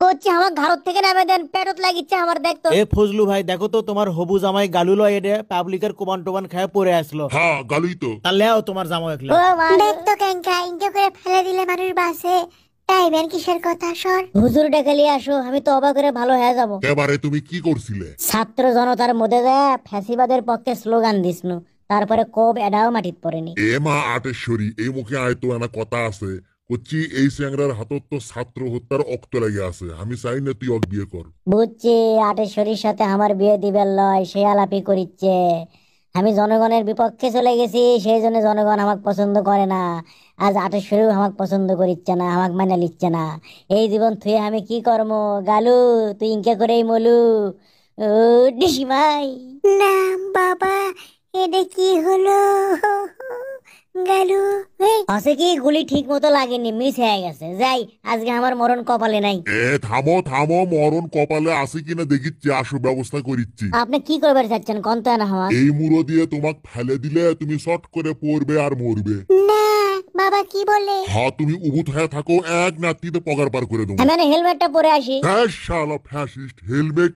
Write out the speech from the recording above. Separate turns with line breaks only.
করছি আমার ঘর থেকে নামে দেন, পেটত লাগিচ্ছে আমার, দেখতো।
এ ফজলু ভাই, দেখো তো তোমার হবু জামাই গালু লয় এটা পাবলিকের কোবান টোবান খায় পড়ে আসলো।
হ্যাঁ গালুই তো।
তাহলে তোমার জামাই একলা।
ও মা গো। দেখতো ক্যাঙ্কা ইনকে করে ফেলে দিলে মানুষ বাসে, টাইমের কিসের কথা সর। হুজুর ডেকে নিয়ে আসো, আমি তো অবাক করে ভালো হয়ে যাব।
এবারে তুমি কি করছিলে?
ছাত্র জনতার মধ্যে দেয় ফ্যাসিবাদের পক্ষে স্লোগান দিসনু, তারপরে কোব এডাও মাটিত পড়েনি।
এ মা আটেশ্বরী, এই মুখে আয়তো এনা কথা আছে। করছি এই স্যাংরার হাতত তো ছাত্র হত্যার অক্ত লেগে আছে, আমি চাই না তুই অক বিয়ে কর।
বুঝছি, আটেশ্বরীর সাথে আমার বিয়ে দিবেন লয়, সে আলাপি করিচ্ছে। আমি জনগণের বিপক্ষে চলে গেছি, সেই জন্য জনগণ আমাকে পছন্দ করে না। আজ আটেশ্বরীও আমাকে পছন্দ করিচ্ছে না, আমাকে মানে লিখছে না। এই জীবন থুয়ে আমি কি কর্ম? গালু, তুই ইনকে করেই মলু। ও ডিসিমাই। না বাবা, এটা কি হলো? গালু আছে কি, গুলি ঠিক মতো লাগেনি, মিস হয়ে গেছে। যাই, আজকে আমার মরণ কপালে নাই।
এ থামো থামো, মরণ কপালে আছে কিনা দেখিচ্ছি, আসো ব্যবস্থা করিচ্ছি।
আপনি কি করবার চাচ্ছেন কন্ত না আমার?
এই মুড়ো দিয়ে তোমাক ফেলে দিলে তুমি শর্ট করে পড়বে আর মরবে।
না বাবা, কি বলে?
হ্যাঁ তুমি উবুত হয়ে থাকো, এক নাতিতে পগার পার করে দেবো।
আমি হেলমেটটা পরে আসি।
হ্যাঁ শালা ফ্যাসিস্ট, হেলমেট